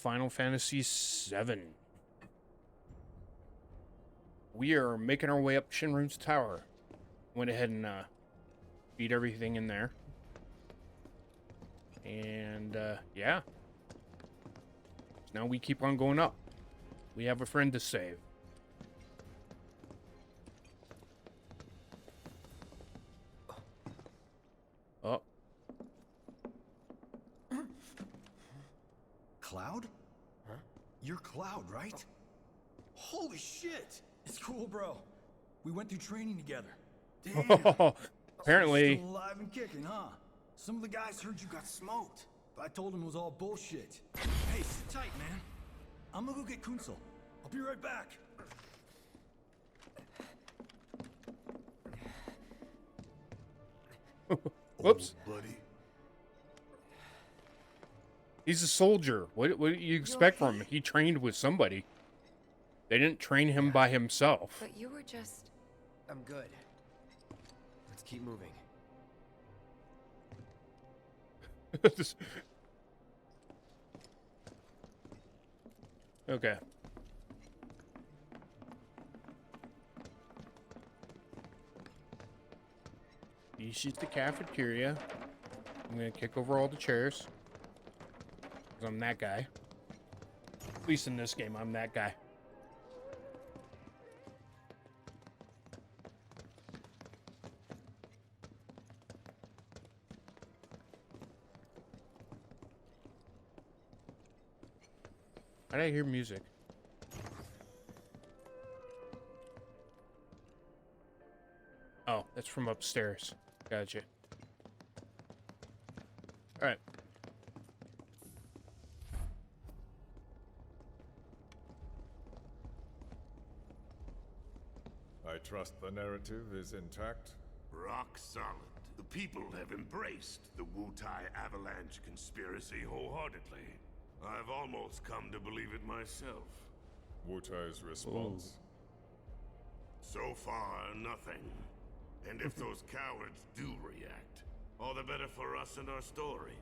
Final Fantasy VII. We are making our way up Shinron's tower. Went ahead and beat everything in there. And yeah. Now we keep on going up. We have a friend to save. Oh. Cloud? Huh? You're Cloud, right? Holy shit! It's cool, bro. We went through training together. Damn. Apparently. You're still alive and kicking, huh? Some of the guys heard you got smoked, but I told them it was all bullshit. Hey, sit tight, man. I'm gonna go get Kunsel. I'll be right back. Whoops. Oh, buddy. He's a soldier. What do you expect from him? He trained with somebody. They didn't train him by himself. But you were just... I'm good. Let's keep moving. Okay. This is the cafeteria. I'm gonna kick over all the chairs. 'Cause I'm that guy. At least in this game, I'm that guy. How did I hear music? Oh, that's from upstairs. Gotcha. Alright. I trust the narrative is intact. Rock solid. The people have embraced the Wutai Avalanche conspiracy wholeheartedly. I've almost come to believe it myself. Wutai's response. So far, nothing. And if those cowards do react, all the better for us and our story.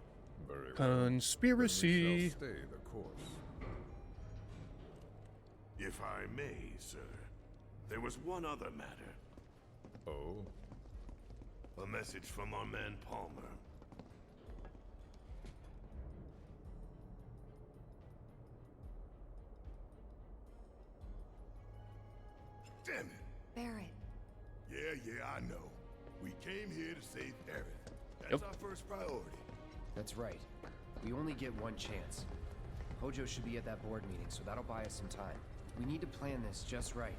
Very well. Then we Conspiracy. shall stay the course. If I may, sir, there was one other matter. Oh? A message from our man Palmer. Damn it. Barrett. Yeah, I know. We came here to save Aaron. That's Yep. our first priority. That's right. We only get one chance. Hojo should be at that board meeting, so that'll buy us some time. We need to plan this just right.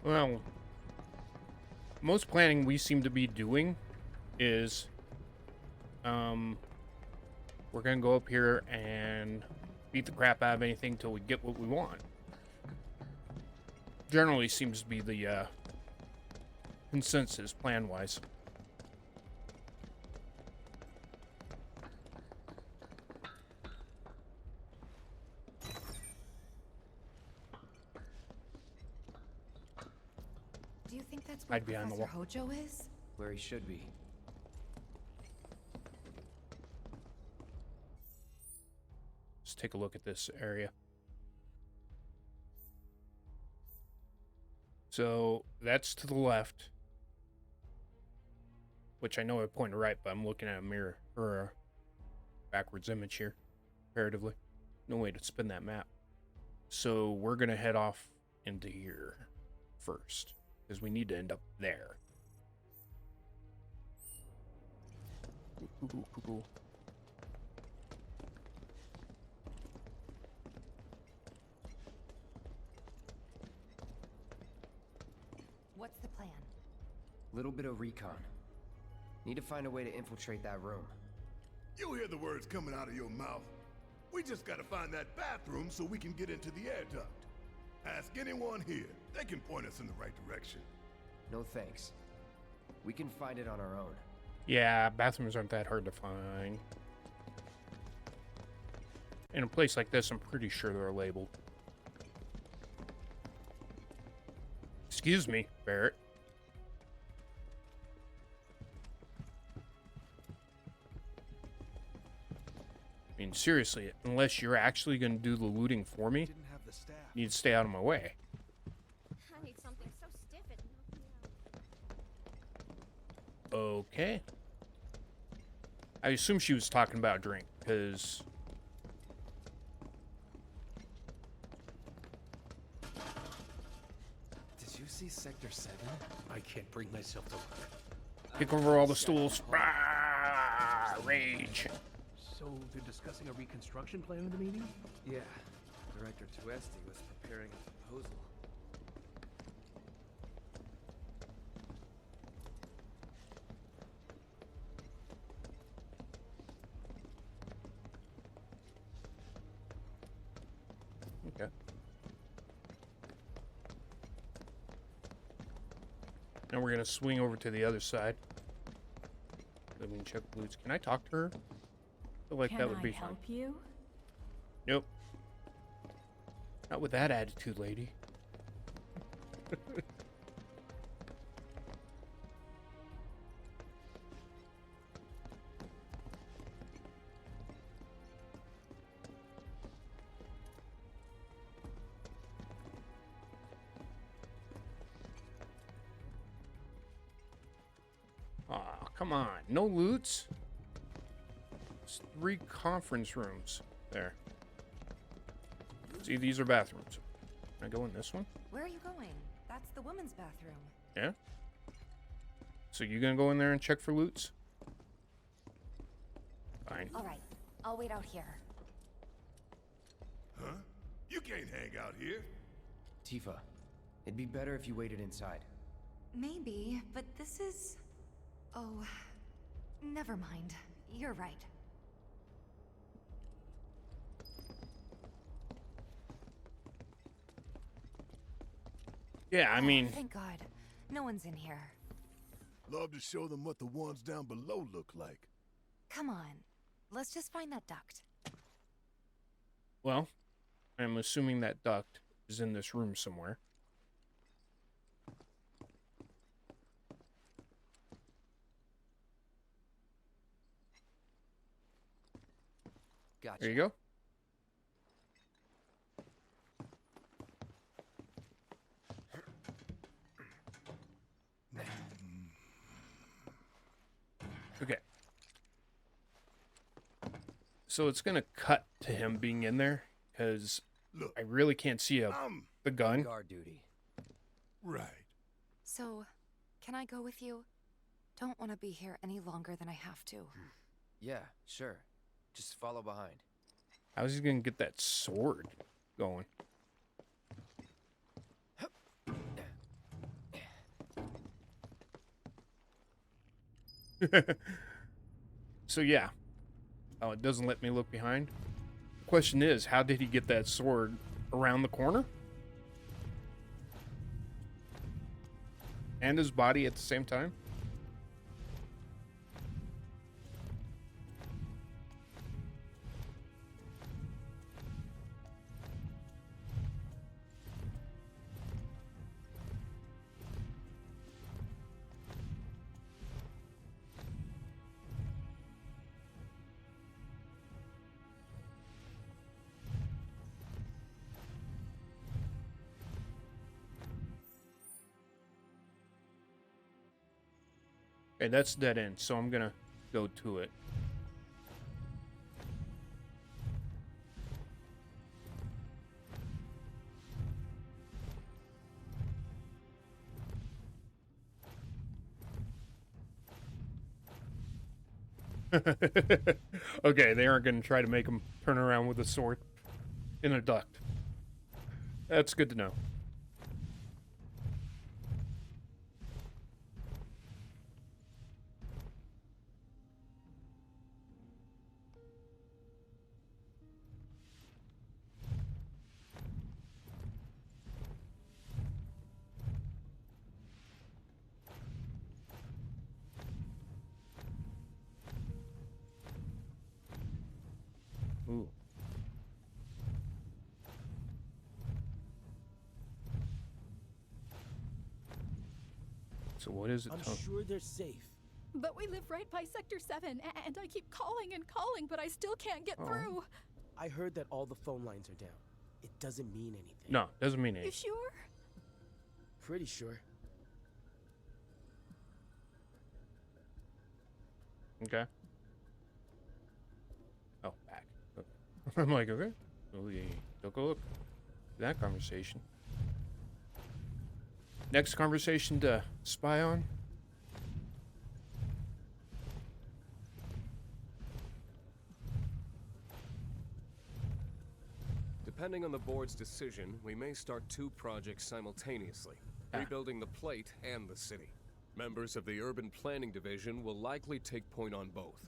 Well, most planning we seem to be doing is, we're gonna go up here and beat the crap out of anything till we get what we want. Generally seems to be the, consensus plan-wise. Do you think that's where I'd be on the Professor wall. Hojo is? Where he should be. Let's take a look at this area. So that's to the left, which I know I pointed right, but I'm looking at a mirror or a backwards image here, comparatively. No way to spin that map. So we're gonna head off into here first, because we need to end up there. Cool. What's the plan? Little bit of recon. Need to find a way to infiltrate that room. You hear the words coming out of your mouth. We just gotta find that bathroom so we can get into the air duct. Ask anyone here. They can point us in the right direction. No thanks. We can find it on our own. Yeah, bathrooms aren't that hard to find. In a place like this, I'm pretty sure they're labeled. Excuse me, Barrett. I mean, seriously, unless you're actually going to do the looting for me, Didn't have the staff. you need to stay out of my way. I need something so stiff it knocks me out. Okay. I assume she was talking about a drink, because... Did you see Sector 7? I can't bring myself to look. Kick over all the stools. Rah, rage. So they're discussing a reconstruction plan in the meeting? Yeah. Director Tuesti was preparing a proposal. Okay. Now we're gonna swing over to the other side. Let me check boots. Can I talk to her? I feel like that would be fun. you? Nope. Not with that attitude, lady. Aw, come on. No loots? It's 3 conference rooms. There. See, these are bathrooms. Can I go in this one? Where are you going? That's the women's bathroom. Yeah? So you gonna go in there and check for loots? Fine. All right, I'll wait out here. Huh? You can't hang out here. Tifa, it'd be better if you waited inside. Maybe, but this is... Oh, never mind. You're right. Yeah, I mean... Thank God. No one's in here. Love to show them what the ones down below look like. Come on. Let's just find that duct. Well, I'm assuming that duct is in this room somewhere. Gotcha. There you go. Okay. So it's gonna cut to him being in there, because Look, I really can't see the gun. Guard duty. right. So, can I go with you? Don't want to be here any longer than I have to. Yeah, sure. Just follow behind. How's he gonna get that sword going? So yeah. Oh, it doesn't let me look behind. The question is, how did he get that sword around the corner? And his body at the same time? Okay, that's dead end, so I'm gonna go to it. Okay, they aren't gonna try to make him turn around with a sword in a duct. That's good to know. Ooh. So what is it? I'm Tell- sure they're safe. But we live right by Sector 7, and I keep calling and calling, but I still can't get through. I heard that all the phone lines are down. It doesn't mean anything. No, doesn't mean You anything. sure? Pretty sure. Okay. Oh, back. Okay. I'm like, okay. We took a look at that conversation. Next conversation to spy on. Depending on the board's decision, we may start 2 projects simultaneously, rebuilding the plate and the city. Members of the Urban Planning Division will likely take point on both.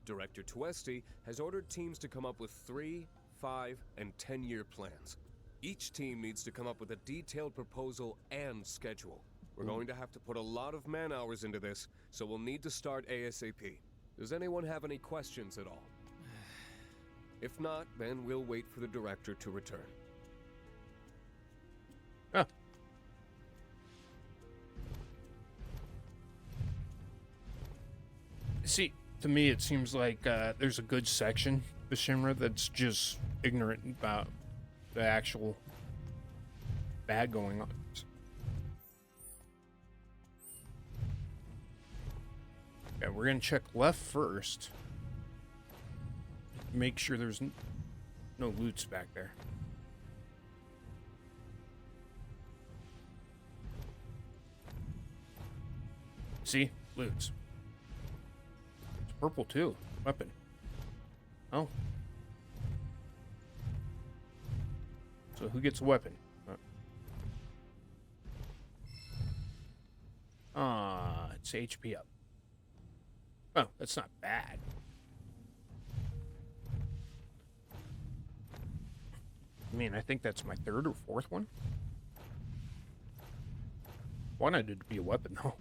Director Tuesti has ordered teams to come up with 3, 5, and 10-year plans. Each team needs to come up with a detailed proposal and schedule. We're going to have to put a lot of man-hours into this, so we'll need to start ASAP. Does anyone have any questions at all? If not, then we'll wait for the director to return. Ah. See, to me, it seems like there's a good section of Shinra that's just ignorant about the actual bad going on. Okay, we're gonna check left first. Make sure there's no loots back there. See? Loots. It's purple too. Weapon. Oh. So who gets a weapon? It's HP up. Oh, that's not bad. I mean, I think that's my 3rd or 4th one. Wanted it to be a weapon, though.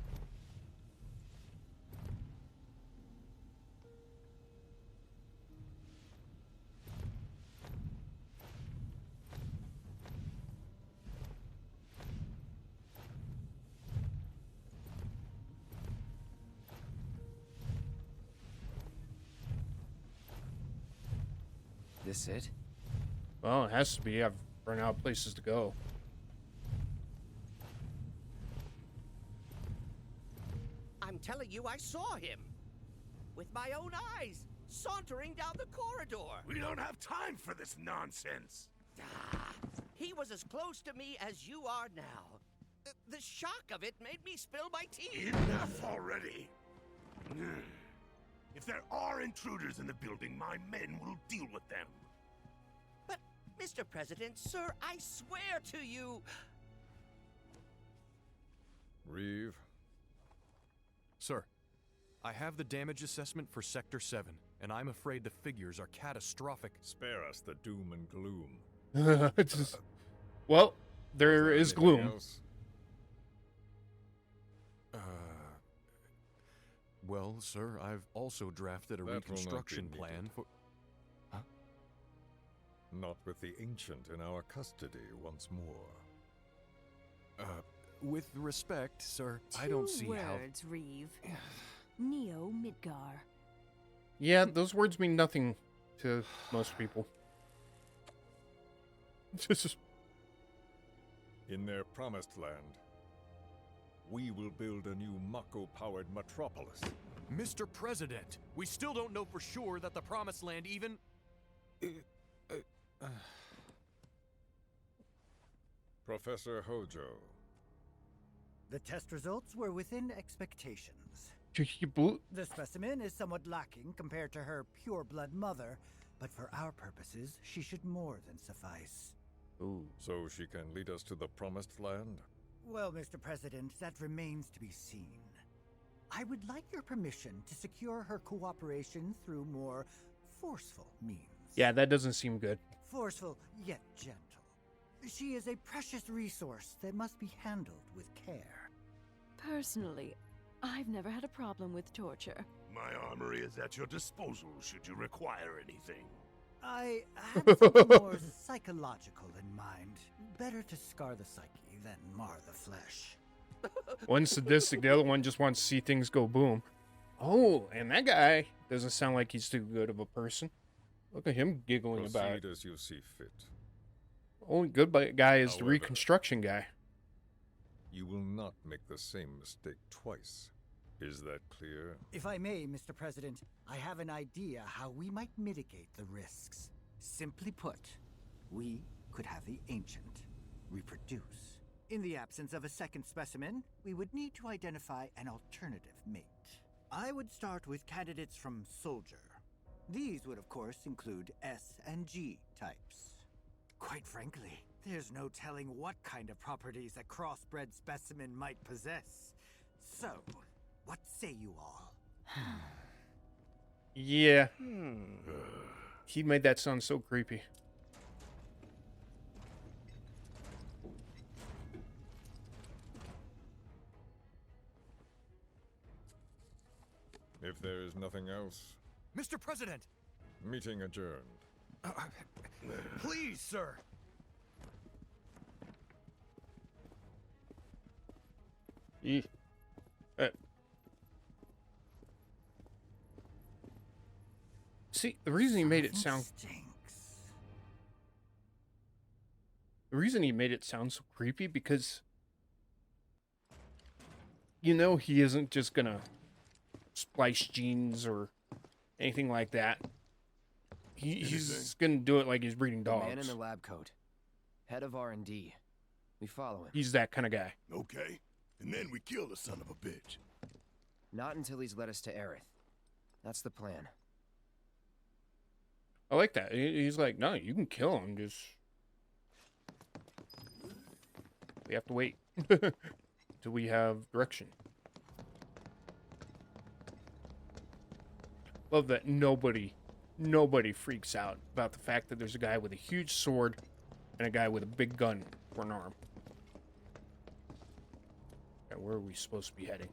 This it? Well, it has to be. I've run out of places to go. I'm telling you, I saw him. With my own eyes, sauntering down the corridor. We don't have time for this nonsense. He was as close to me as you are now. The shock of it made me spill my tea. Enough already. If there are intruders in the building, my men will deal with them. But, Mr. President, sir, I swear to you... Reeve? Sir, I have the damage assessment for Sector 7, and I'm afraid the figures are catastrophic. Spare us the doom and gloom. Well, there is gloom. Else? Well, sir, I've also drafted a That will not be reconstruction plan needed. for... Huh? Not with the Ancient in our custody once more. With respect, sir, I don't see how... 2 words, Reeve. Neo Midgar. Yeah, those words mean nothing to most people. In their promised land, we will build a new Mako-powered metropolis. Mr. President, we still don't know for sure that the Promised Land even... Professor Hojo. The test results were within expectations. The The specimen is somewhat lacking compared to her pure-blood mother, but for our purposes, she should more than suffice. Ooh. So she can lead us to the Promised Land? Well, Mr. President, that remains to be seen. I would like your permission to secure her cooperation through more forceful means. Yeah, that doesn't seem good. Forceful, yet gentle. She is a precious resource that must be handled with care. Personally, I've never had a problem with torture. My armory is at your disposal should you require anything. I had something more psychological in mind. Better to scar the psyche than mar the flesh. One's sadistic, the other one just wants to see things go boom. Oh, and that guy doesn't sound like he's too good of a person. Look at him giggling about it. Proceed as you see fit. Only good guy is the However, reconstruction guy. You will not make the same mistake twice. Is that clear? If I may, Mr. President, I have an idea how we might mitigate the risks. Simply put, we could have the Ancient reproduce. In the absence of a second specimen, we would need to identify an alternative mate. I would start with candidates from Soldier. These would, of course, include S and G types. Quite frankly, there's no telling what kind of properties a crossbred specimen might possess. So, what say you all? Yeah. He made that sound so creepy. If there is nothing else, Mr. President! meeting adjourned. Please, sir! See, the reason he made it sound... The reason he made it sound so creepy, because... You know he isn't just gonna splice genes or anything like that. He's gonna do it like he's breeding dogs. The man in the lab coat. Head of R&D. We follow him. He's that kind of guy. Okay. And then we kill the son of a bitch. Not until he's led us to Aerith. That's the plan. I like that. He's like, no, you can kill him. Just... We have to wait. Till we have direction. Love that nobody freaks out about the fact that there's a guy with a huge sword and a guy with a big gun for an arm. Okay, where are we supposed to be heading?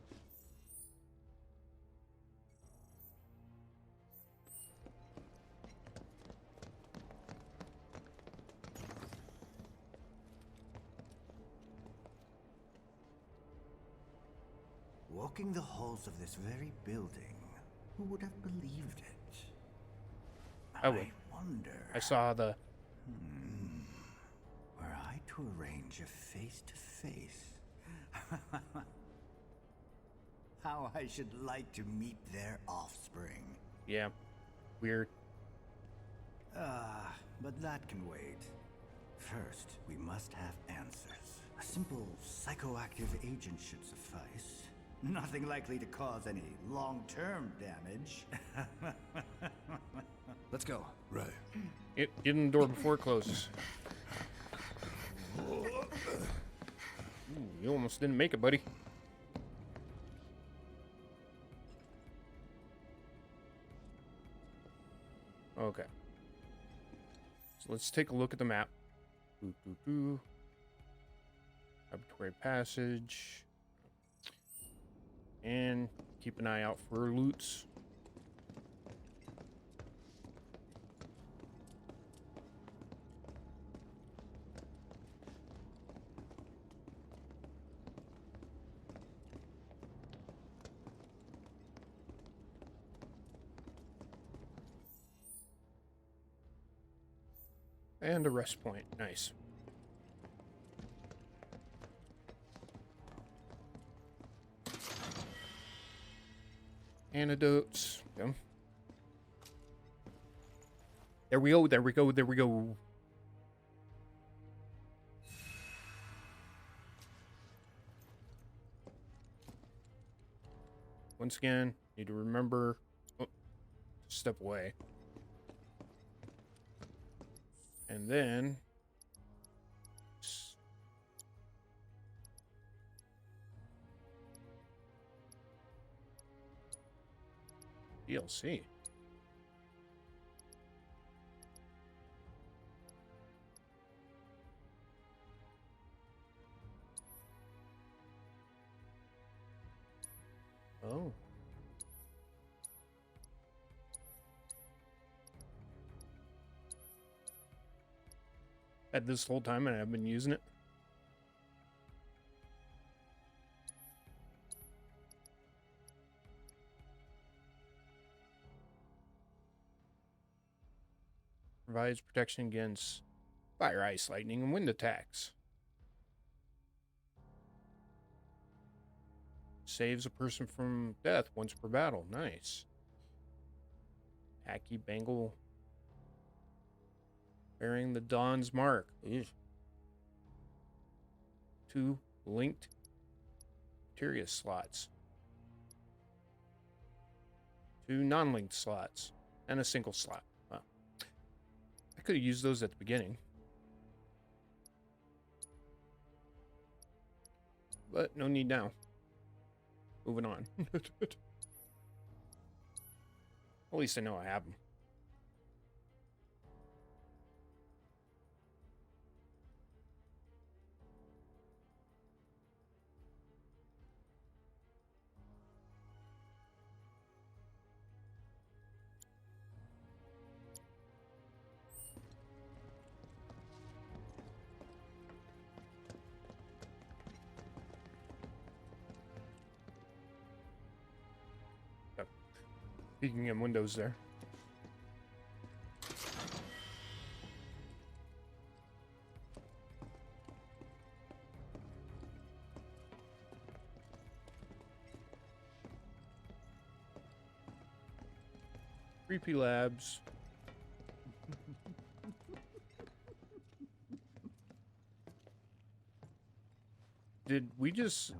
Walking the halls of this very building, who would have believed it? I would. Wonder. I saw the... Were I to arrange a face-to-face... How I should like to meet their offspring. Yeah. Weird. But that can wait. First, we must have answers. A simple psychoactive agent should suffice. Nothing likely to cause any long-term damage. Let's go. Right. Get in the door before it closes. Ooh, you almost didn't make it, buddy. Okay. So let's take a look at the map. Laboratory passage. And keep an eye out for loots. And a rest point. Nice. Antidotes. Yeah. There we go, there we go, there we go. Once again, need to remember... Oh, step away. And then... DLC. Oh. Had this whole time and I've been using it. provides protection against fire, ice, lightning, and wind attacks. Saves a person from death once per battle. Nice. Hacky bangle bearing the Dawn's mark. Ugh. 2 linked materia slots. 2 non-linked slots. And a single slot. Wow. I could have used those at the beginning. But no need now. Moving on. At least I know I have them. Peeking in windows there. Creepy labs. Did we just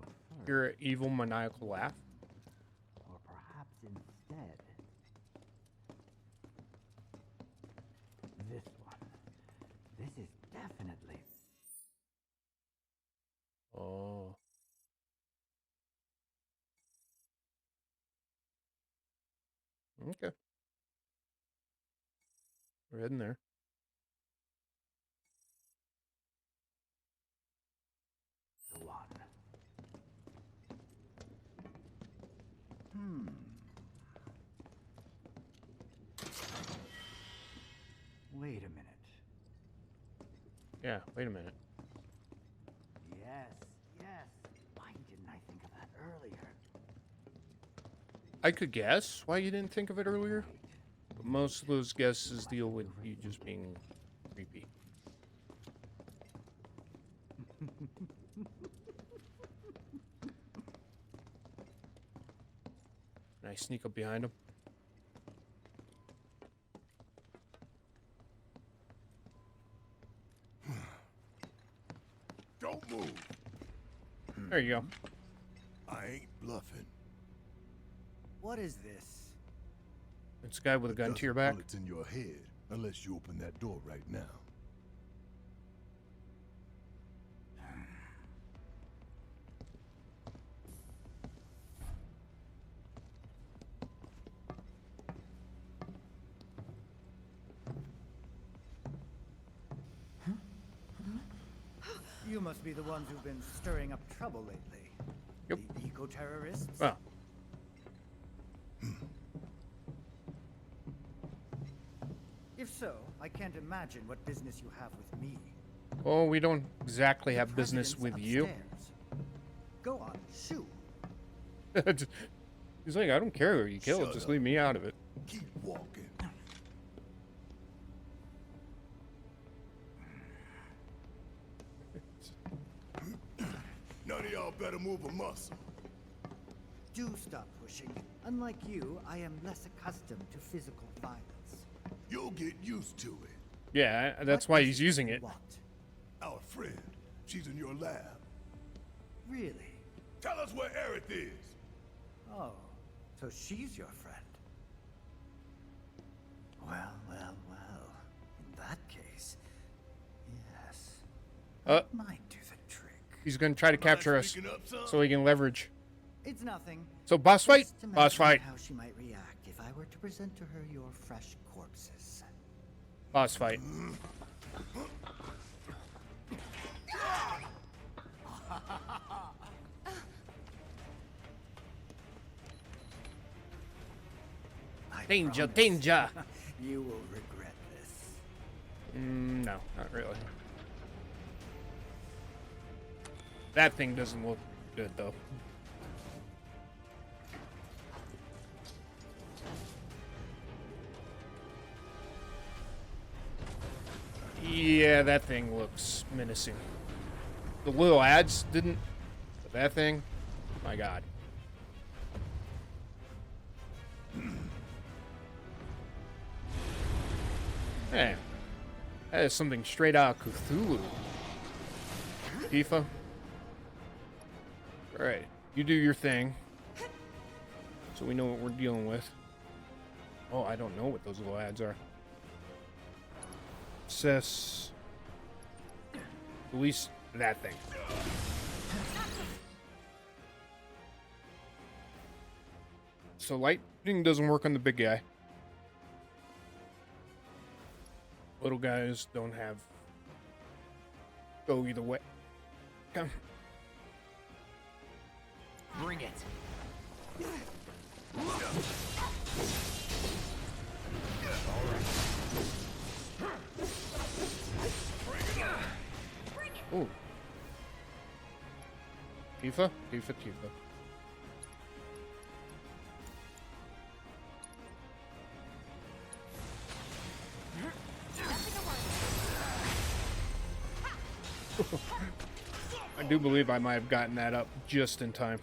hear an evil maniacal laugh? Or perhaps instead, this one. This is definitely... Oh. Okay. We're heading there. The one. Wait a minute. Yeah, wait a minute. Yes. Why didn't I think of that earlier? I could guess why you didn't think of it earlier. But most of those guesses deal with you just being creepy. Can I sneak up behind him? Don't move. There you go. I ain't bluffing. What is this? It's a guy with a gun to your back. Bullets in your head, unless you open that door right now. You must be the ones who've been stirring up trouble lately. Yep. The eco-terrorists? Well. If so, I can't imagine what business you have with me. Oh, we don't exactly have business with you. Go on, shoot. He's like, I don't care who you kill, just leave me out of it. Keep walking. None of y'all better move a muscle. Do stop pushing. Unlike you, I am less accustomed to physical violence. You'll get used to it. Yeah, that's why he's using it. Our friend, she's in your lab. Really? Tell us where Aerith is. Oh, so she's your friend. Well. In that case, yes. Might do the trick. He's gonna try to capture us, so he can leverage. It's nothing. So boss fight. Just imagine Boss fight. How she might react if I were to present to her your fresh corpses. Boss fight. Danger, danger. You will regret this. No, not really. That thing doesn't look good, though. Yeah, that thing looks menacing. The little ads didn't. But that thing, my god. Hey, that is something straight out of Cthulhu. Tifa. Alright, you do your thing. So we know what we're dealing with. Oh, I don't know what those little ads are. Access. At least that thing. So lightning doesn't work on the big guy. Little guys don't have... go either way. Come. Bring it. Ooh. Tifa? Tifa. I do believe I might have gotten that up just in time.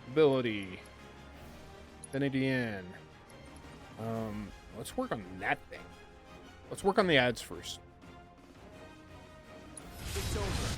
Ability. Infinity N. Let's work on that thing. Let's work on the ads first. It's over.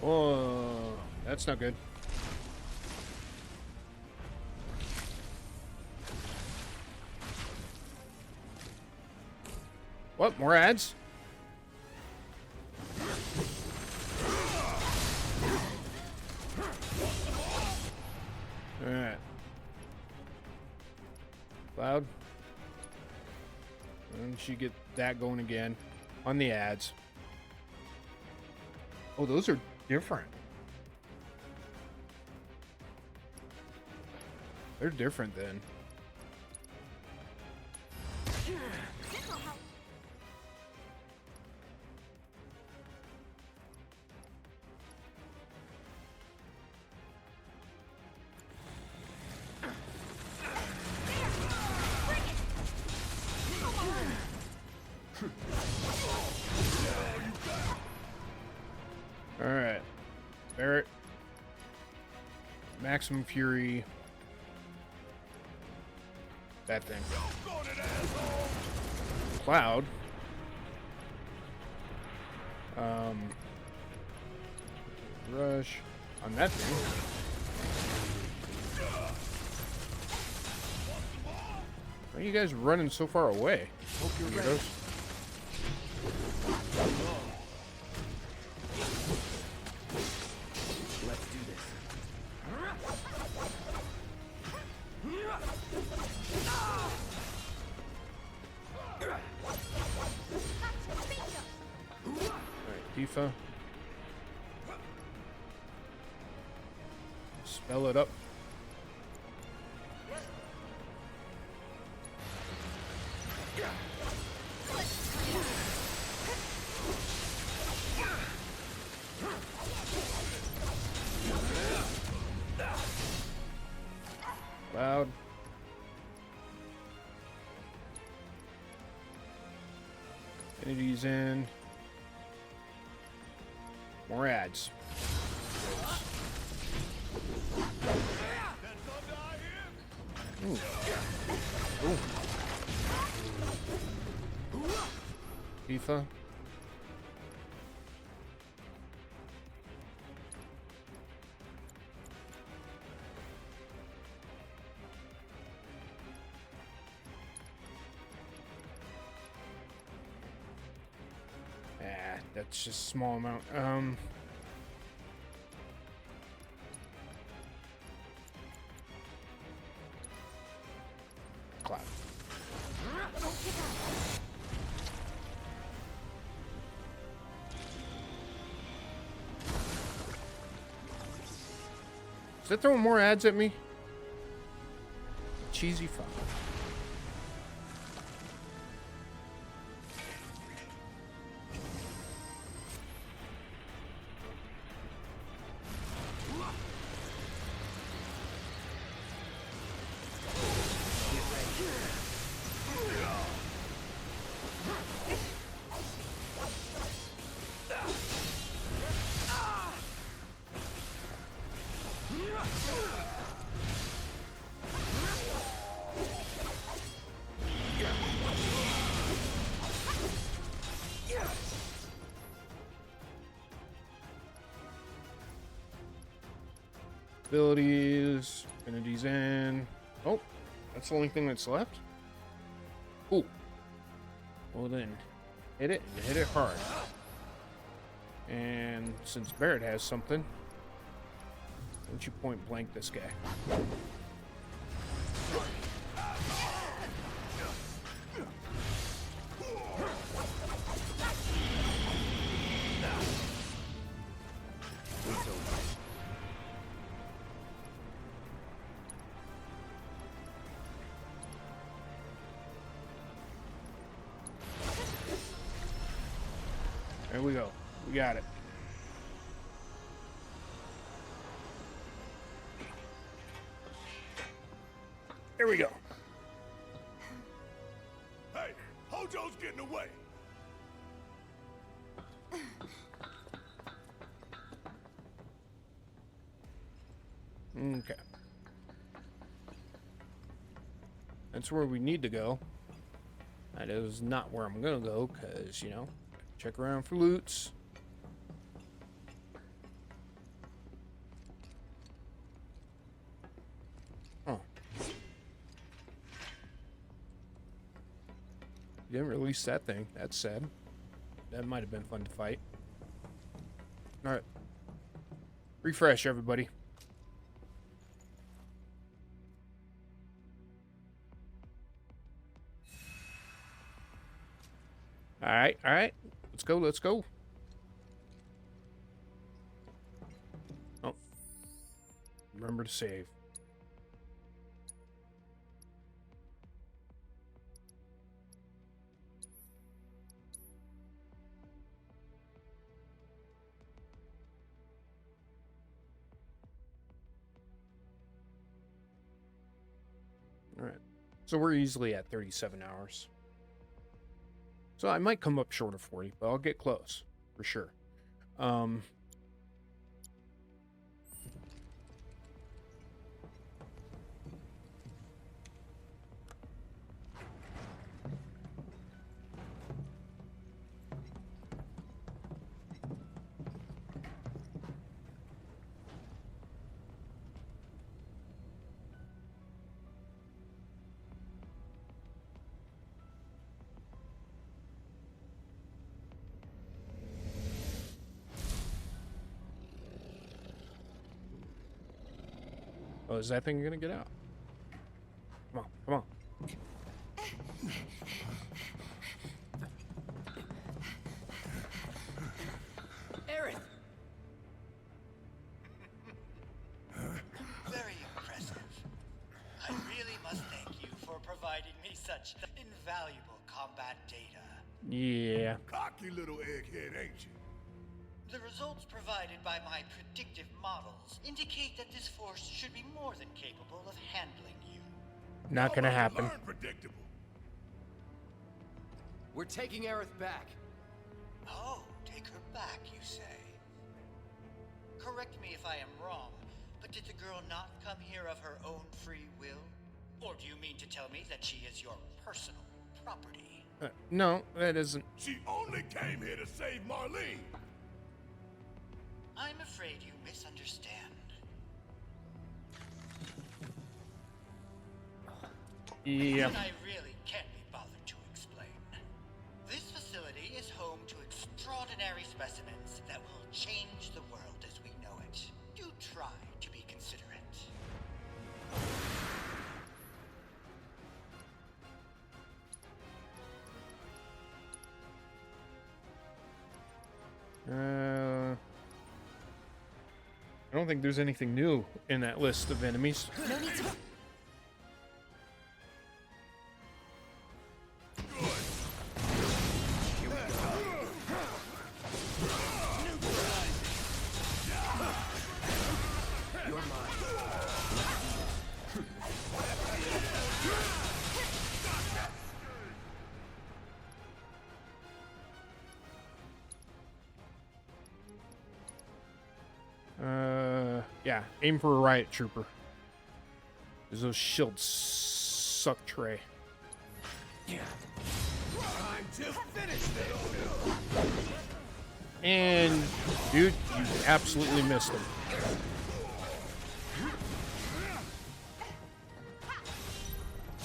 Oh, that's not good. What? More ads? Alright. Cloud. And she get that going again on the ads. Oh, those are different. They're different then. Alright. Barrett. Maximum Fury. That thing. Cloud. Rush on that thing. Why are you guys running so far away? Hope you're ready. Let's do this. Alright, Tifa. Spell it up. Loud. Infinity's in. More ads. Ooh. Ooh. Tifa. That's just a small amount. it throwing more ads at me? Cheesy fuck. Abilities, Infinity's in. Oh, that's the only thing that's left? Cool. Well then, hit it and hit it hard. And since Barrett has something, why don't you point blank this guy? There we go. We got it. There we go. Hey, Hojo's getting away. Okay. That's where we need to go. That is not where I'm gonna go, because, you know, check around for loots. Oh. Didn't release that thing. That's sad. That might have been fun to fight. Alright. Refresh, everybody. Alright, alright. Let's go, let's go. Oh. Remember to save. Alright. So we're easily at 37 hours. So I might come up short of 40, but I'll get close, for sure. Oh, is that thing gonna get out? Come on, come on. Aerith! Very impressive. I really must thank you for providing me such invaluable combat data. Yeah. Cocky little egghead, ain't you? The results provided by my predictive models indicate that this force should be more than capable of handling you. Not gonna happen. Predictable. We're taking Aerith back. Oh, take her back, you say? Correct me if I am wrong, but did the girl not come here of her own free will? Or do you mean to tell me that she is your personal property? No, that isn't. She only came here to save Marlene. I'm afraid you misunderstand. Yeah. And I really can't be bothered to explain. This facility is home to extraordinary specimens that will change the world as we know it. Do try to be considerate. I don't think there's anything new in that list of enemies. No need to. Yeah, aim for a riot trooper. 'Cause those shields suck tray. Time to finish this. And, dude, you absolutely missed him.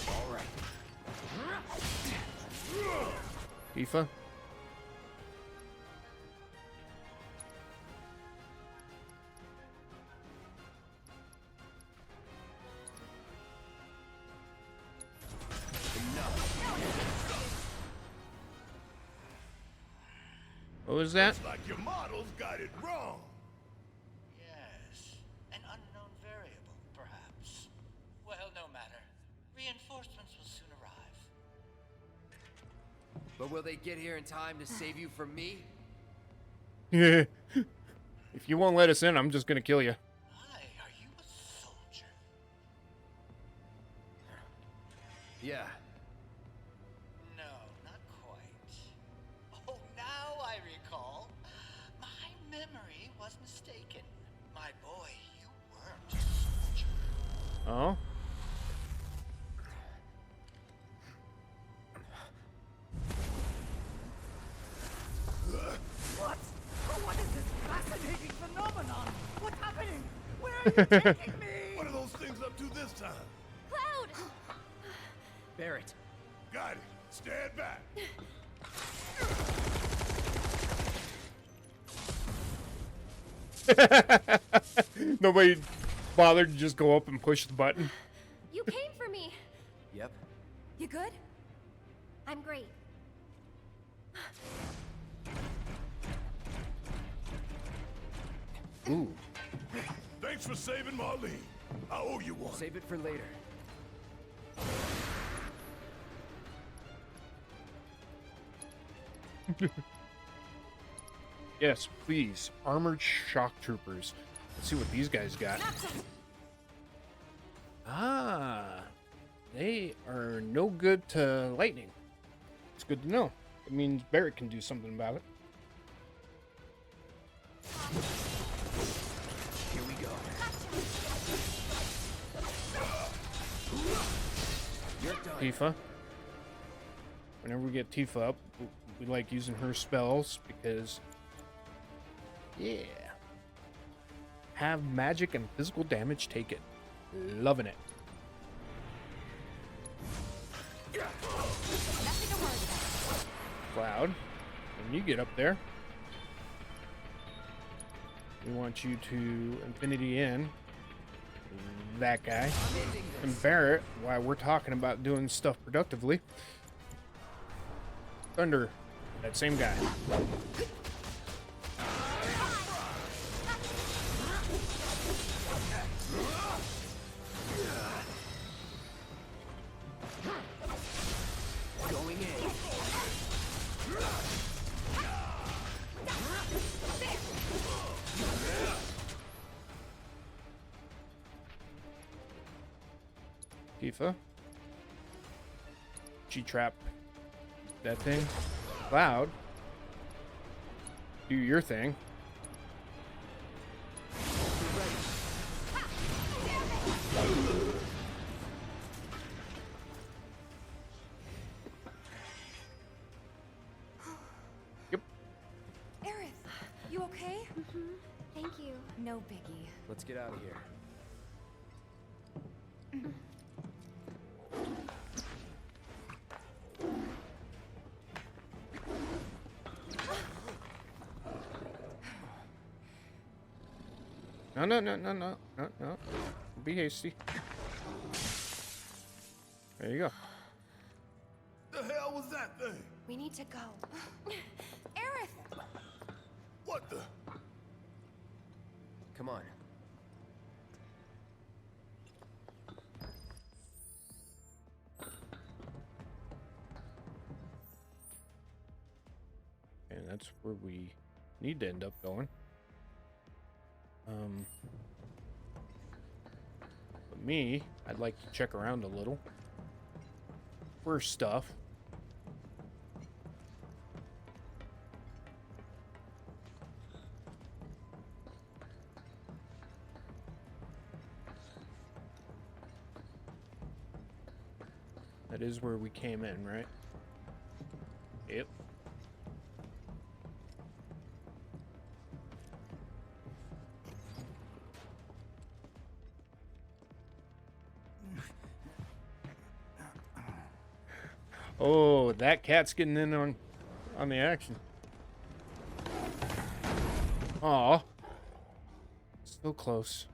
All right. Tifa. What was that? Looks like your models got it wrong. Yes, an unknown variable, perhaps. Well, no matter. Reinforcements will soon arrive. But will they get here in time to save you from me? Yeah. If you won't let us in, I'm just gonna kill you. Hi, are you a soldier? Yeah. No, not quite. Oh, now I recall. My memory was mistaken. My boy, you weren't a soldier. Oh? What? What is this fascinating phenomenon? What's happening? Where are you taking me? What are those things up to this time? Cloud! Barrett. Got it. Stand back. Nobody bothered to just go up and push the button. You came for me. Yep. You good? I'm great. Ooh. Thanks for saving Marlene. I owe you one. Save it for later. Yes, please. Armored shock troopers. Let's see what these guys got. Ah. They are no good to lightning. It's good to know. It means Barrett can do something about it. Here we go. You're done. Tifa. Whenever we get Tifa up, we like using her spells because, yeah. Have magic and physical damage taken. Loving it. Cloud, when you get up there, we want you to Infinity in that guy. And Barrett, while we're talking about doing stuff productively, Thunder, that same guy. Going in. Tifa. G-trap. That thing. Cloud. Do your thing. Yep. Aerith, you okay? Thank you. No biggie. Let's get out of here. No. Don't be hasty. There you go. The hell was that thing? We need to go. Aerith! What the? Come on. that's where we need to end up going. But me, I'd like to check around a little for stuff. That is where we came in, right? Yep. Oh, that cat's getting in on the action. Aw. So close.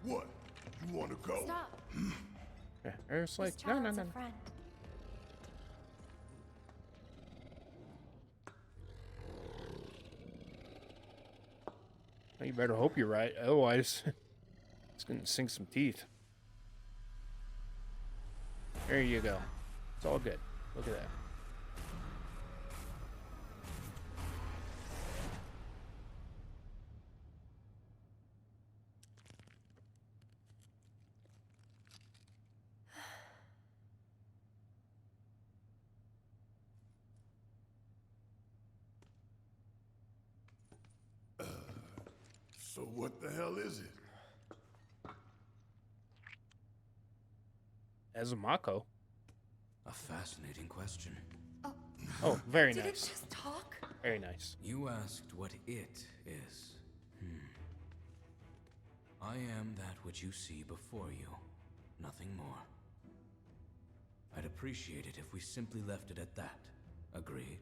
What? You want to go? Stop. Yeah, it's like, This no, no, child's no. a friend. You better hope you're right. Otherwise, it's going to sink some teeth. There you go. It's all good. Look at that. So what the hell is it? Azumako. A fascinating question. Oh, very Did nice. it just talk? Very nice. You asked what it is. I am that which you see before you. Nothing more. I'd appreciate it if we simply left it at that. Agreed?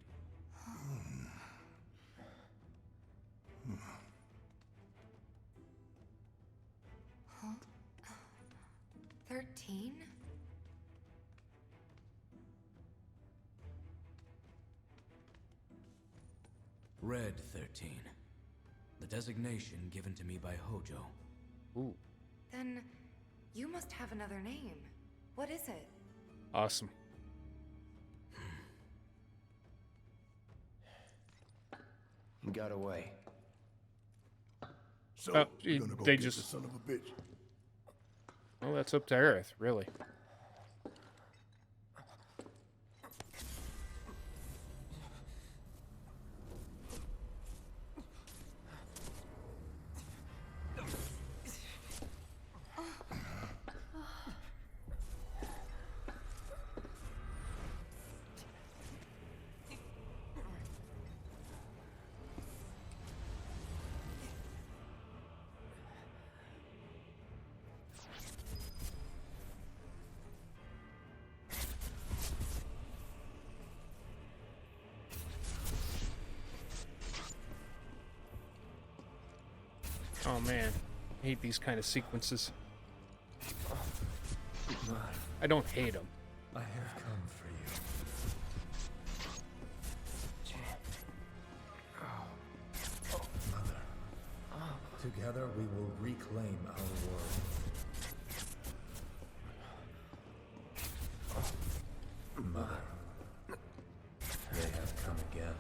13? Red 13. The designation given to me by Hojo. Ooh. Then you must have another name. What is it? Awesome. He got away. So they we're gonna go get just. the son of a bitch. Well, that's up to Aerith, really. Oh man, I hate these kind of sequences. I don't hate them. I have come for you. Mother. Together we will reclaim our world. Mother. They have come again.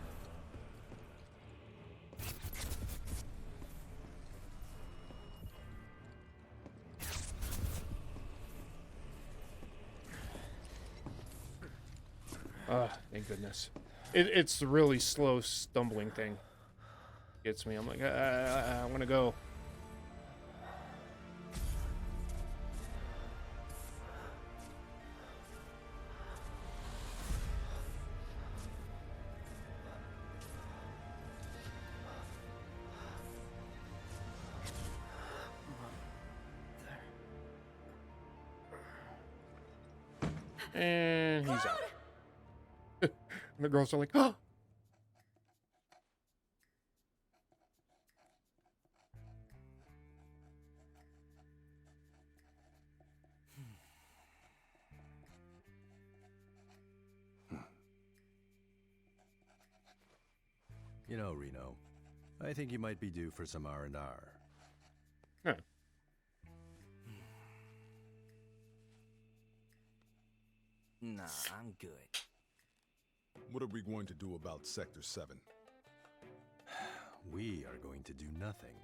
Thank goodness. It's the really slow stumbling thing. Gets me. I'm like, I want to go. And he's out. And the girls are like, oh! You know, Reno, I think you might be due for some R&R. Huh. Nah, I'm good. What are we going to do about Sector 7? We are going to do nothing.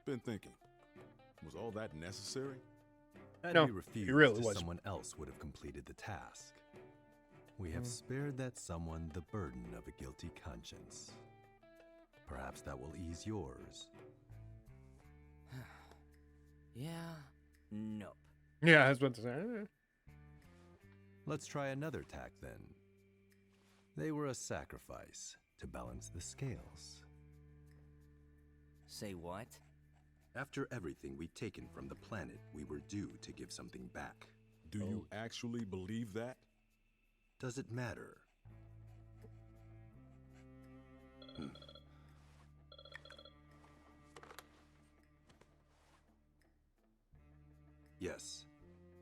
Been thinking. Was all that necessary? Had No, we refused, it really wasn't. someone else would have completed the task. We have spared that someone the burden of a guilty conscience. Perhaps that will ease yours. Yeah, nope. Yeah, I was about to say. Let's try another tack then. They were a sacrifice to balance the scales. Say what? After everything we'd taken from the planet, we were due to give something back. Do you actually believe that? Does it matter? Yes.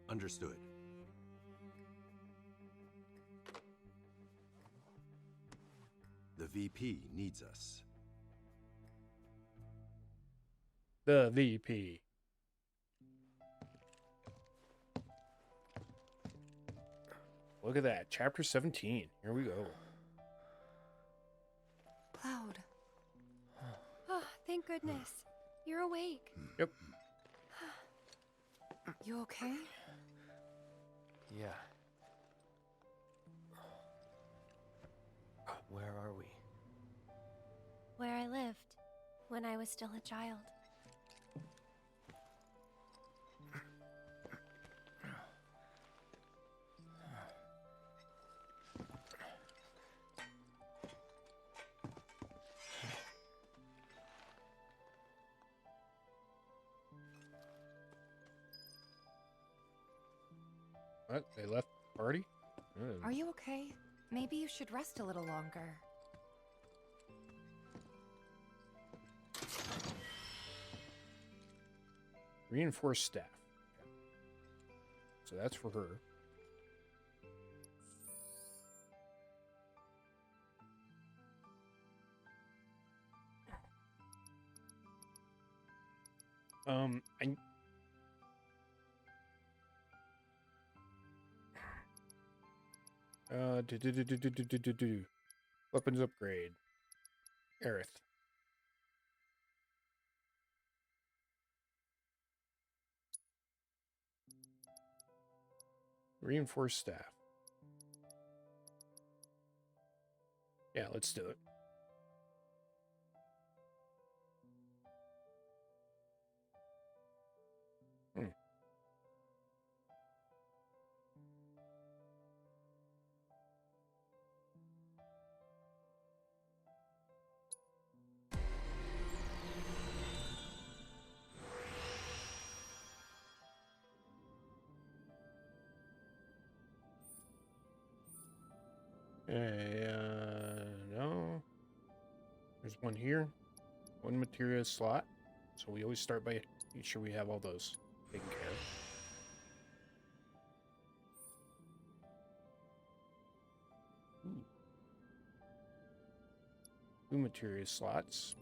Understood. The VP needs us. The VP. Look at that. Chapter 17. Here we go. Cloud. Oh, thank goodness. You're awake. Yep. You okay? Yeah. Where are we? Where I lived when I was still a child. What? They left the party? Are you okay? Maybe you should rest a little longer. Reinforced staff. Okay. So that's for her. I weapons upgrade. Aerith. Reinforced staff. Yeah, let's do it. No. There's one here. One materia slot. So we always start by making sure we have all those taken care of. Two materia slots.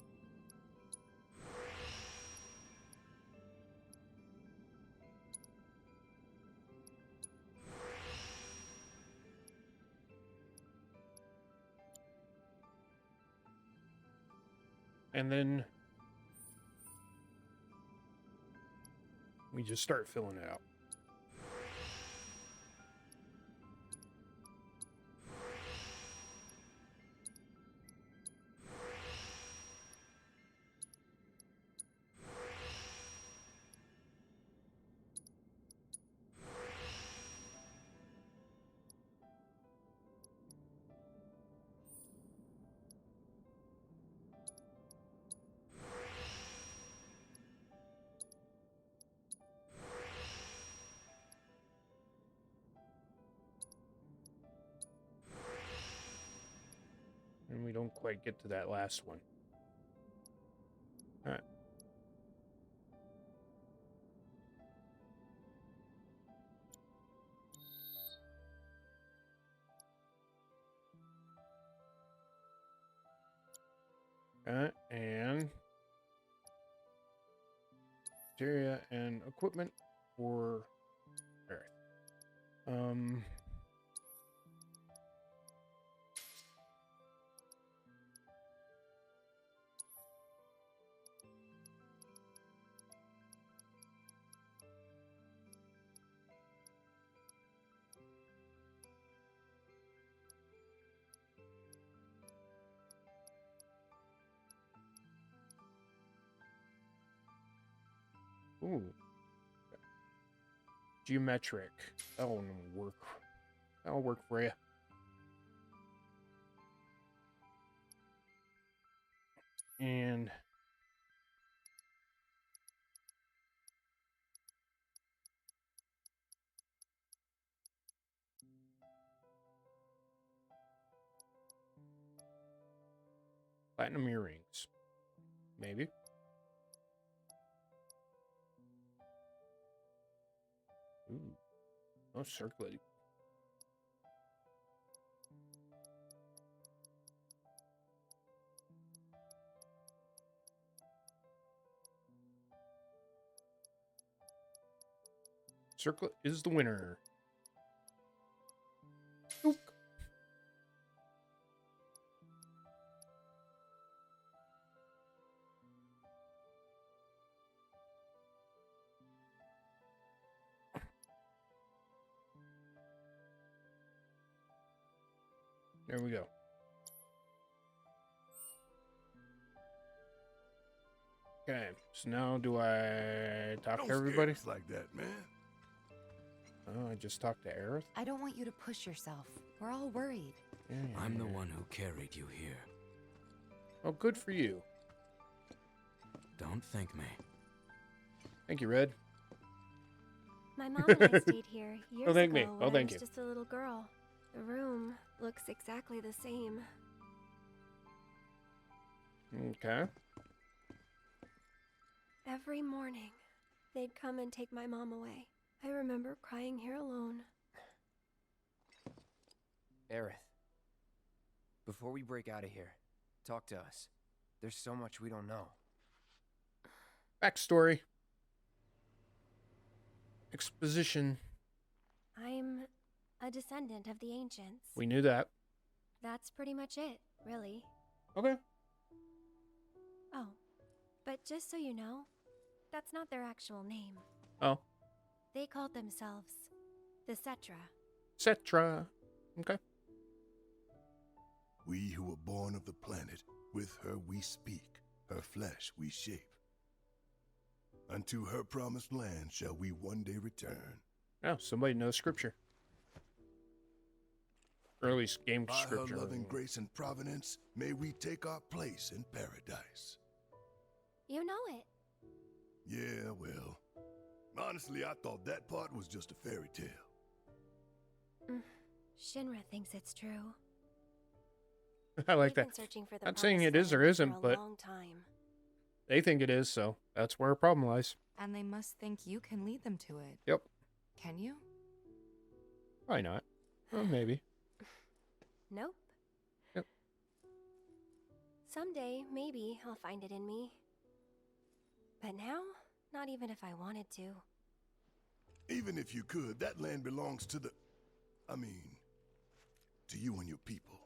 And then we just start filling it out. And we don't quite get to that last one. All right. And materia and equipment for Earth. Ooh. Geometric. That'll work. That'll work for you. And platinum earrings. Maybe. Ooh. Oh, circlet. Circlet is the winner. Oop. There we go. Okay, so now do I talk Don't to everybody? scare us like that, man. Oh, I just talked to Aerith? I don't want you to push yourself. We're all worried. I'm the one who carried you here. Oh, good for you. Don't thank me. Thank you, Red. My mom and I stayed here years Oh, thank ago me. when Oh, I thank was you. just a little girl. The room looks exactly the same. Okay. Every morning, they'd come and take my mom away. I remember crying here alone. Aerith, before we break out of here, talk to us. There's so much we don't know. Backstory. Exposition. I'm a descendant of the ancients. We knew that. That's pretty much it, really. Okay. Oh, but just so you know, that's not their actual name. Oh. They called themselves the Cetra. Cetra. Okay. We who were born of the planet, with her we speak, her flesh we shape. Unto her promised land shall we one day return. Oh, somebody knows scripture. Early game By scripture. her loving grace and providence, may we take our place in paradise. You know it. Yeah, well, honestly, I thought that part was just a fairy tale. Shinra thinks it's true. I like They've that. been searching for the Not saying it promised is or land isn't, for a but long time. they think it is, so that's where a problem lies. And they must think you can lead them to it. Yep. Can you? Why not? Well, maybe. Nope. Yep. Someday, maybe, I'll find it in me. But now, not even if I wanted to. Even if you could, that land belongs to to you and your people.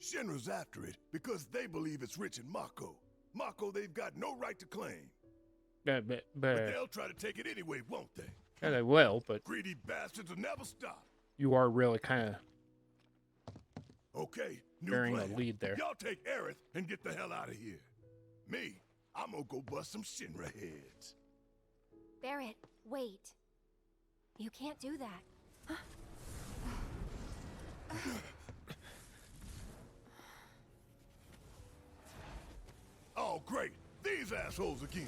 Shinra's after it because they believe it's rich in Mako. Mako they've got no right to claim. But But they'll try to take it anyway, won't they? yeah, they will, but Greedy bastards will never stop. you are really kind of Okay, new bearing plan. the lead there. Y'all take Aerith and get the hell out of here. Me, I'm gonna go bust some Shinra heads. Barrett, wait. You can't do that. Oh, great. These assholes again.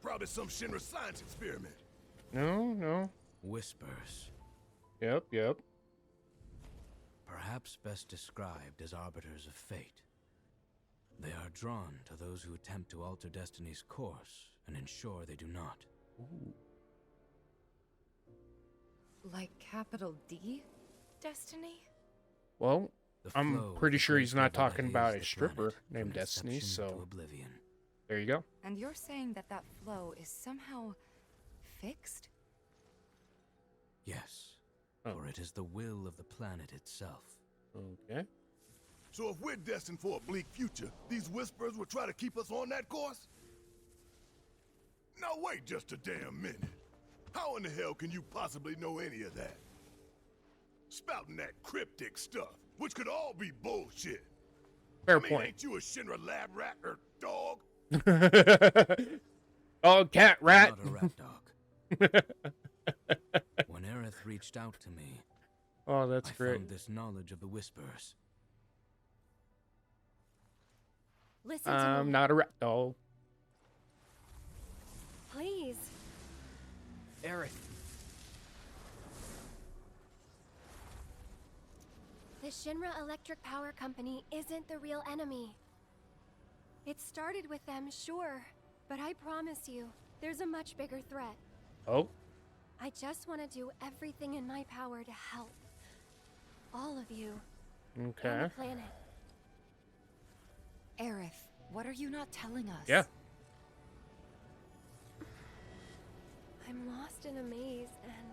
Probably some Shinra science experiment. No. Whispers. Yep. Perhaps best described as arbiters of fate. They are drawn to those who attempt to alter destiny's course and ensure they do not. Ooh. Like capital D? Destiny? Well, I'm flow pretty of the sure great he's not river that talking about a heals the stripper planet named from Destiny, inception to so oblivion. there you go. And you're saying that that flow is somehow fixed? Yes, for it is the will of the planet itself. Okay. So if we're destined for a bleak future, these whispers will try to keep us on that course? Now wait just a damn minute. How in the hell can you possibly know any of that? Spouting that cryptic stuff, which could all be bullshit. Fair I mean, point. ain't you a Shinra lab rat or dog? Oh, cat, rat. I'm not a rat dog. When Aerith reached out to me, Oh, that's I great. found this knowledge of the whispers. Listen to I'm me. not a rat dog. Please. Aerith. The Shinra Electric Power Company isn't the real enemy. It started with them, sure, but I promise you, there's a much bigger threat. Oh? I just want to do everything in my power to help. All of you. Okay. And the planet. Aerith, what are you not telling us? Yeah. I'm lost in a maze, and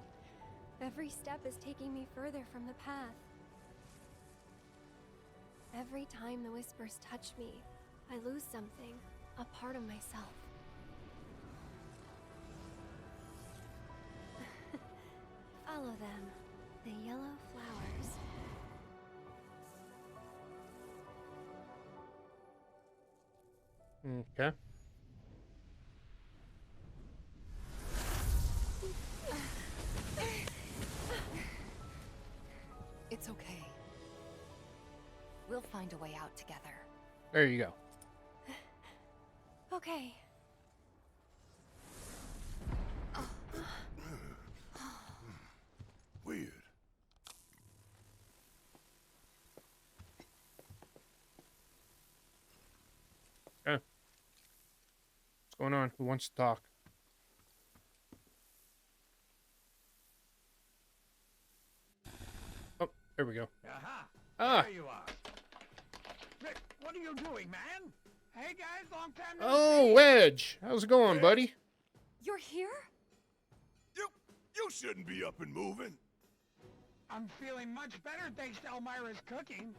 every step is taking me further from the path. Every time the whispers touch me, I lose something, a part of myself. Follow them, the yellow flowers. Okay. It's okay. We'll find a way out together. There you go. Okay. Weird. Okay. What's going on? Who wants to talk? Oh, there we go. Aha! Ah. There you are. Rick, what are you doing, man? Hey guys, long time no Oh, see. Wedge. How's it going, buddy? You're here? You shouldn't be up and moving. I'm feeling much better thanks to Elmira's cooking.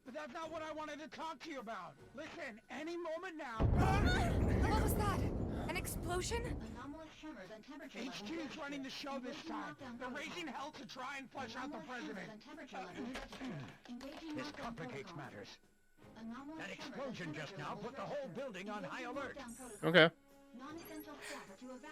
But that's not what I wanted to talk to you about. Listen, any moment now. What was that? An explosion? Anomalous tremors and temperature HQ's running the show this time. They're raising hell to try and flush out the president. This complicates matters. That explosion just now put the whole building on high alert. Okay.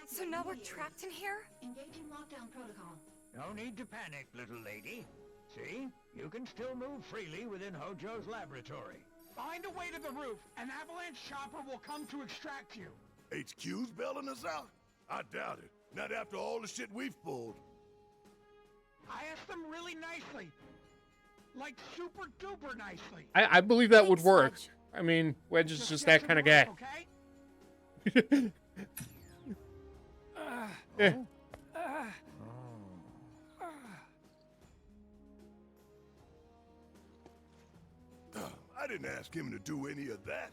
So now we're trapped in here? Engaging lockdown protocol. No need to panic, little lady. See? You can still move freely within Hojo's laboratory. Find a way to the roof. An avalanche chopper will come to extract you. HQ's bailing us out? I doubt it. Not after all the shit we've pulled. I asked them really nicely. Like super duper nicely. I believe that would work. I mean, Wedge is just that kind of guy. Okay? Eh. I didn't ask him to do any of that.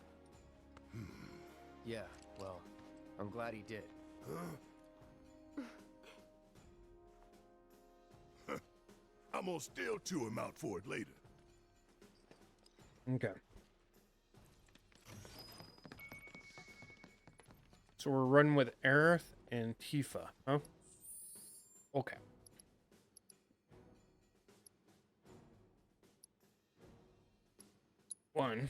Yeah, well, I'm glad he did. I'm gonna still chew him out for it later. Okay. So we're running with Aerith and Tifa, huh? Okay. One.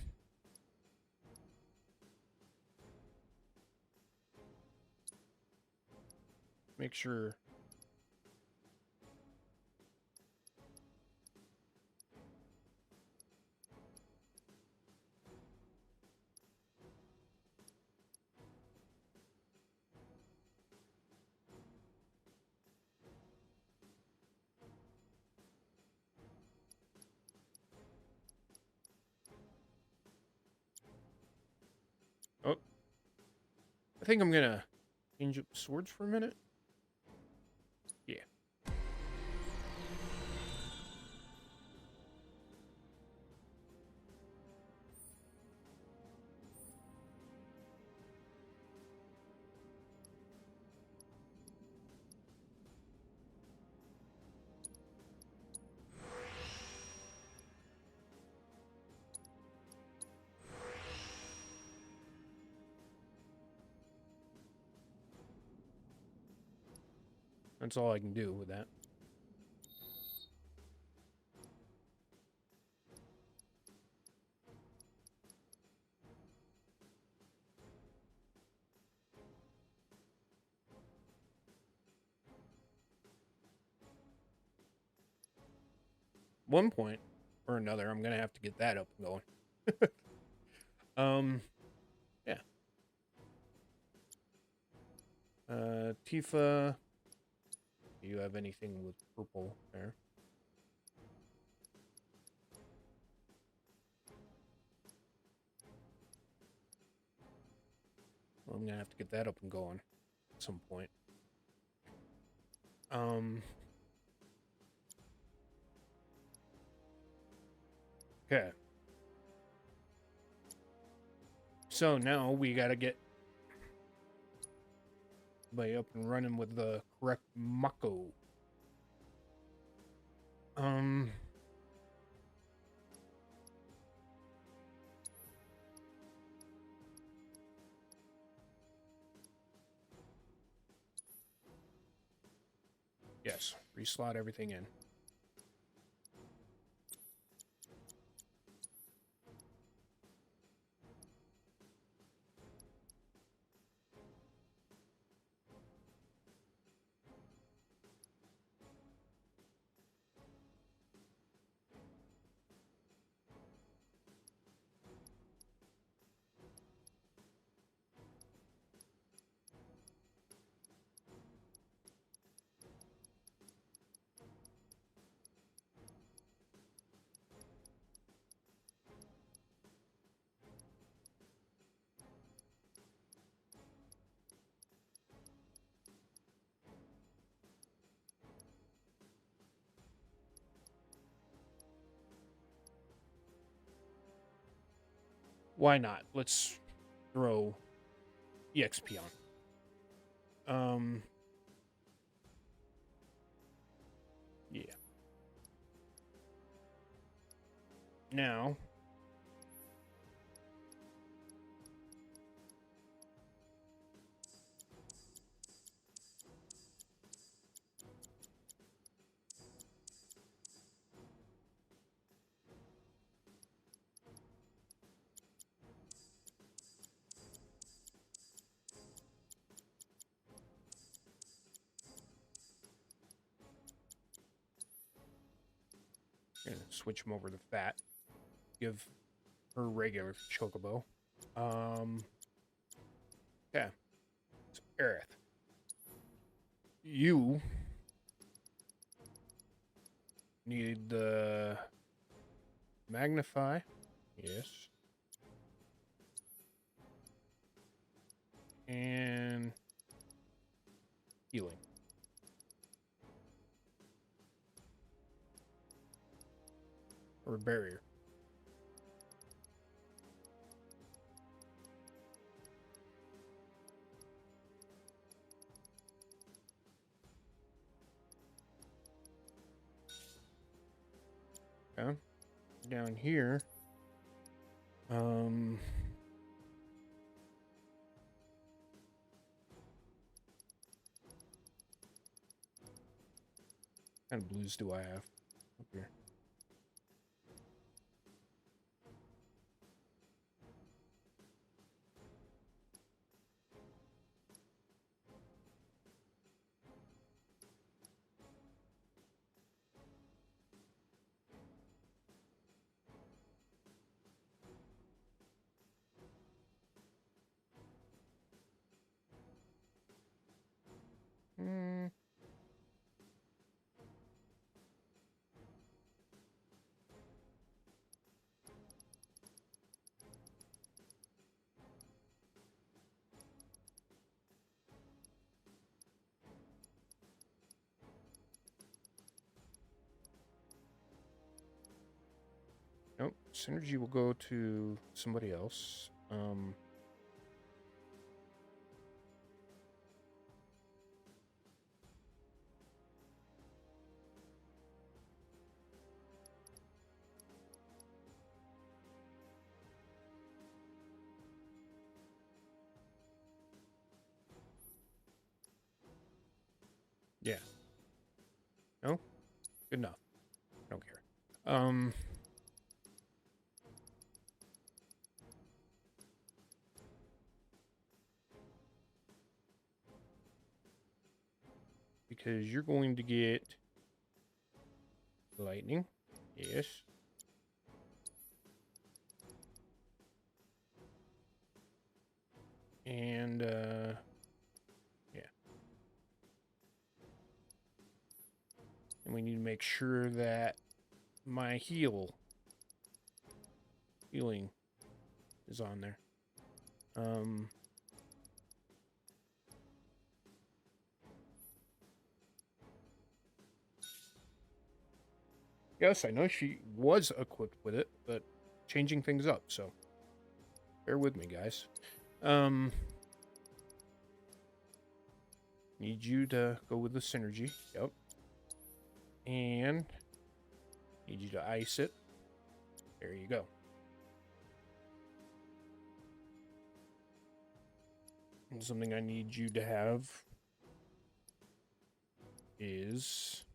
Make sure. Oh. I think I'm gonna change up swords for a minute. Yeah. That's all I can do with that. One point or another, I'm gonna have to get that up and going. Yeah. Tifa, do you have anything with purple there? Well, I'm gonna have to get that up and going at some point. Okay. So now we gotta get everybody up and running with the correct Mako. Yes, reslot everything in. Why not? Let's throw EXP on. Yeah. Now, gonna switch them over to fat. Give her regular chocobo. Okay. So Aerith, you need the magnify. Yes. And healing. Or barrier. Okay. Down here. What kind of blues do I have up here? Hmm. Nope. Synergy will go to somebody else. Yeah. Good enough. I don't care. Because you're going to get lightning. Yes. And, yeah. And we need to make sure that my healing is on there. Yes, I know she was equipped with it, but changing things up, so bear with me, guys. Need you to go with the synergy. Yep. And need you to ice it. There you go. And something I need you to have is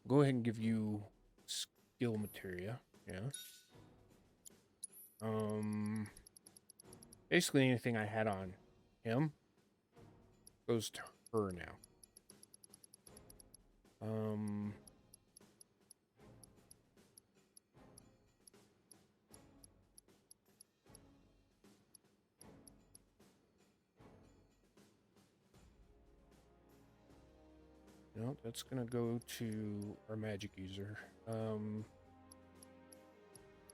go ahead and give you skill materia. Yeah. Basically anything I had on him goes to her now. No, that's gonna go to our magic user.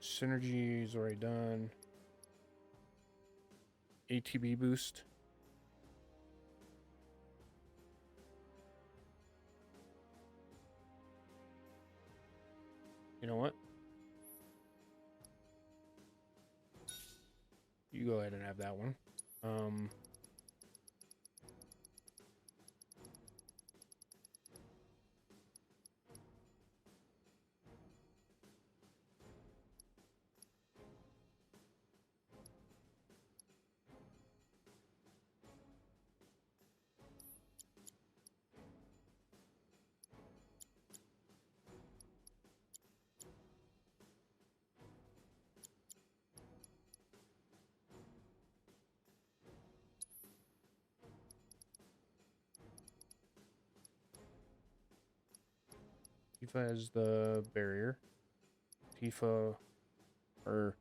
Synergy is already done. ATB boost. You know what? You go ahead and have that one. Tifa has the barrier. Tifa, or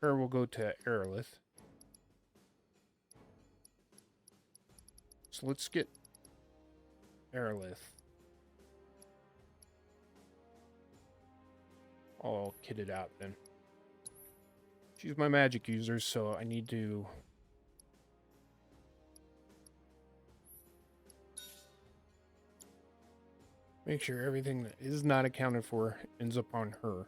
her will go to Aerolith. So let's get Aerolith all kitted out then. She's my magic user, so I need to make sure everything that is not accounted for ends up on her.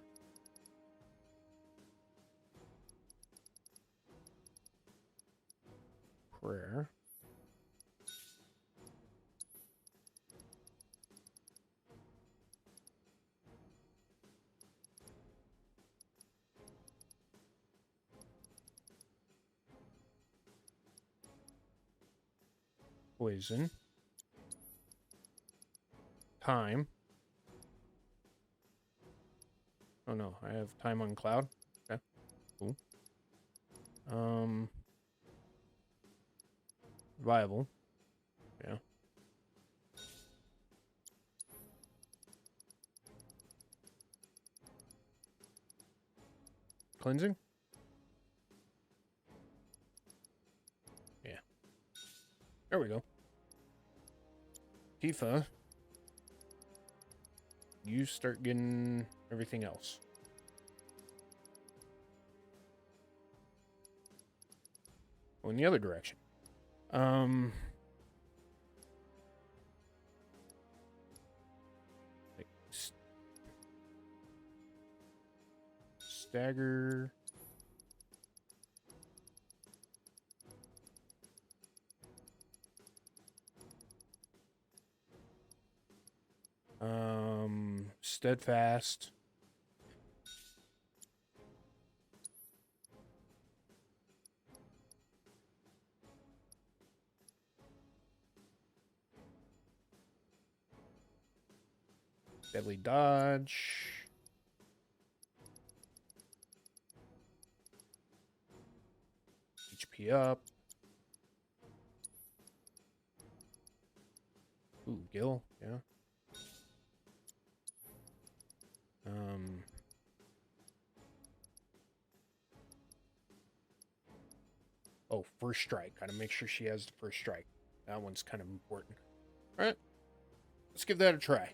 Prayer. Poison. Time. Oh no, I have time on cloud. Okay, cool. Viable. Yeah. Cleansing? Yeah. There we go. Tifa, you start getting everything else. Go in the other direction. Like stagger. Steadfast. Deadly dodge. HP up. Ooh, Gil, yeah. Oh, first strike. Gotta make sure she has the first strike. That one's kind of important. All right, let's give that a try.